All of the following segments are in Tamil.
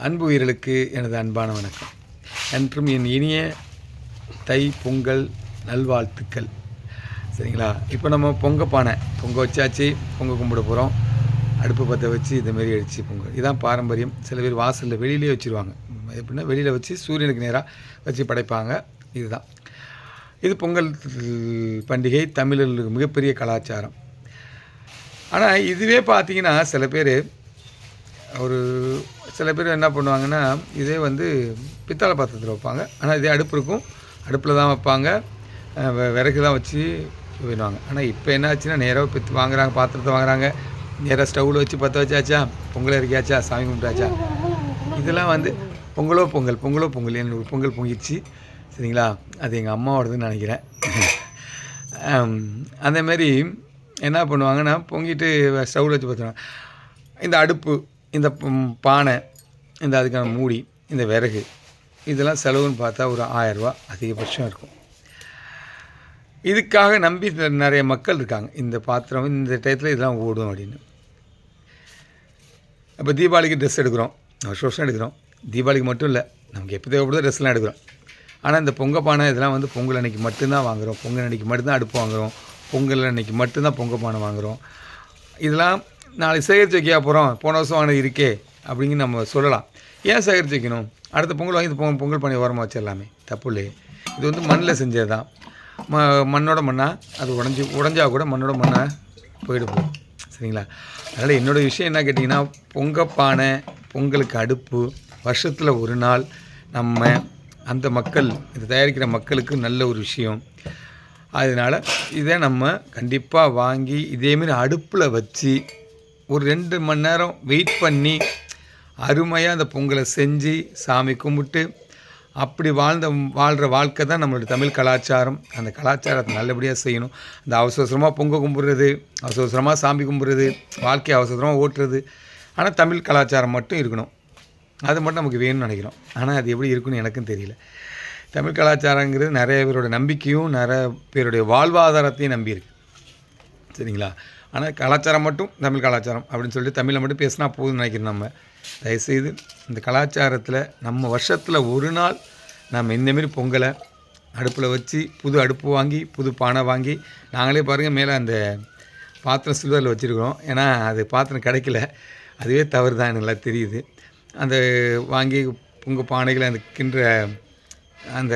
அன்பு உயிர்களுக்கு எனது அன்பான வணக்கம். என்றும் என் இனிய தை பொங்கல் நல்வாழ்த்துக்கள். சரிங்களா? இப்போ நம்ம பானை பொங்க வச்சாச்சு. பொங்க கும்பிட போகிறோம். அடுப்பு பற்ற வச்சு இந்தமாரி அடித்து பொங்கல். இதுதான் பாரம்பரியம். சில பேர் வாசலில் வெளியிலே வச்சுருவாங்க. எப்படின்னா வெளியில் வச்சு சூரியனுக்கு நேராக வச்சு படைப்பாங்க. இதுதான் இது பொங்கல் பண்டிகை தமிழர்களுக்கு மிகப்பெரிய கலாச்சாரம். ஆனால் இதுவே பார்த்திங்கன்னா சில பேர் என்ன பண்ணுவாங்கன்னா, இதே பித்தளை பாத்திரத்தில் வைப்பாங்க. ஆனால் இதே அடுப்பு இருக்கும். அடுப்பில் தான் வைப்பாங்க. விறகு தான் வச்சு வேணுவாங்க. ஆனால் இப்போ என்ன ஆச்சுன்னா, நேராக வாங்குறாங்க, பாத்திரத்தை வாங்குறாங்க. நேராக ஸ்டவ்வில் வச்சு பற்ற வச்சாச்சா, பொங்கலை இறக்கியாச்சா, சாமி கும்பிட்டாச்சா. இதெல்லாம் பொங்கலோ பொங்கல் என்னோட பொங்கல் பொங்கிடுச்சு. சரிங்களா? அது எங்கள் அம்மாவோடதுன்னு நினைக்கிறேன். அந்தமாரி என்ன பண்ணுவாங்கன்னா, பொங்கிட்டு ஸ்டவ்வில் வச்சு பார்த்துருவாங்க. இந்த அடுப்பு, இந்த பானை, இந்த அதுக்கான மூடி, இந்த விறகு, இதெல்லாம் செலவுன்னு பார்த்தா ஒரு 1000 ரூபா அதிகபட்சம் இருக்கும். இதுக்காக நம்பி நிறைய மக்கள் இருக்காங்க. இந்த பாத்திரம் இந்த டயத்தில் இதெல்லாம் ஓடும் அப்படின்னு. இப்போ தீபாவளிக்கு ட்ரெஸ் எடுக்கிறோம், வருஷம் எடுக்கிறோம். தீபாவளிக்கு மட்டும் இல்லை, நமக்கு எப்போ தேவைப்படுதோ ட்ரெஸ்லாம் எடுக்கிறோம். ஆனால் இந்த பானை இதெல்லாம் பொங்கல் அன்றைக்கி மட்டும்தான் வாங்குகிறோம். பொங்கல் அன்றைக்கி மட்டும்தான் அடுப்பு வாங்குகிறோம். பொங்கல் அன்றைக்கி மட்டும்தான் பானை வாங்குகிறோம். இதெல்லாம் நாளைக்கு சேகரித்து வைக்க போகிறோம், போன வருஷம் வாங்கினது இருக்கே அப்படிங்கிற நம்ம சொல்லலாம். ஏன் சேகரித்து வைக்கணும்? அடுத்த பொங்கல் வாங்கி பொங்கல் பண்ணி ஓரமாக வச்சிடலாமே, தப்பு இல்லையே. இது மண்ணில் செஞ்சது தான். மண்ணோட மண்ணாக அது உடஞ்சா கூட மண்ணோட மண்ணாக போயிடும். சரிங்களா? அதனால் என்னோடய விஷயம் என்ன கேட்டிங்கன்னா, பானை, பொங்கலுக்கு அடுப்பு, வருஷத்தில் ஒரு நாள் நம்ம அந்த மக்கள் இதை தயாரிக்கிற மக்களுக்கு நல்ல ஒரு விஷயம். அதனால் இதை நம்ம கண்டிப்பாக வாங்கி இதேமாரி அடுப்பில் வச்சு ஒரு 2 மணி நேரம் வெயிட் பண்ணி அருமையாக அந்த பொங்கலை செஞ்சு சாமி கும்பிட்டு அப்படி வாழ்கிற வாழ்க்கை தான் நம்மளுடைய தமிழ் கலாச்சாரம். அந்த கலாச்சாரத்தை நல்லபடியாக செய்யணும். அந்த அவசரமாக பொங்கல் கும்பிட்றது, அவசரமாக சாமி கும்பிட்றது, வாழ்க்கையை அவசரமாக ஓட்டுறது, ஆனால் தமிழ் கலாச்சாரம் மட்டும் இருக்கணும். அது மட்டும் நமக்கு வேணும்னு நினைக்கிறோம். ஆனால் அது எப்படி இருக்குன்னு எனக்கும் தெரியல. தமிழ் கலாச்சாரங்கிறது நிறைய பேரோட நம்பிக்கையும் நிறைய பேருடைய வாழ்வாதாரத்தையும் நம்பியிருக்கு. சரிங்களா? ஆனால் கலாச்சாரம் மட்டும் தமிழ் கலாச்சாரம் அப்படின்னு சொல்லிட்டு தமிழில் மட்டும் பேசினா போதும்னு நினைக்கிறோம். நம்ம தயவுசெய்து இந்த கலாச்சாரத்தில் நம்ம வருஷத்தில் ஒரு நாள் நம்ம இந்தமாரி பொங்கலை அடுப்பில் வச்சு புது அடுப்பு வாங்கி புது பானை வாங்கி, நாங்களே பாருங்கள் மேலே அந்த பாத்திரம் சில்வரில் வச்சுருக்கிறோம். ஏன்னா அது பாத்திரம் கிடைக்கல, அதுவே தவறு தான், எனக்கு நல்லா தெரியுது. அந்த வாங்கி பானைகளை அந்த கிண்டுற அந்த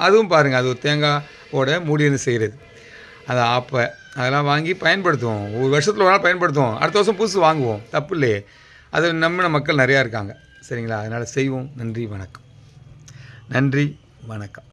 அதுவும் பாருங்கள், அது ஒரு தேங்காயோட மூடியிருந்து செய்கிறது. அதை அதெல்லாம் வாங்கி பயன்படுத்துவோம். ஒரு வருஷத்தில் ஒரு நாள் பயன்படுத்துவோம். அடுத்த வருஷம் புதுசு வாங்குவோம், தப்பு இல்லையே. அதை நம்பின மக்கள் நிறையா இருக்காங்க. சரிங்களா? அதனால் செய்வோம். நன்றி, வணக்கம்.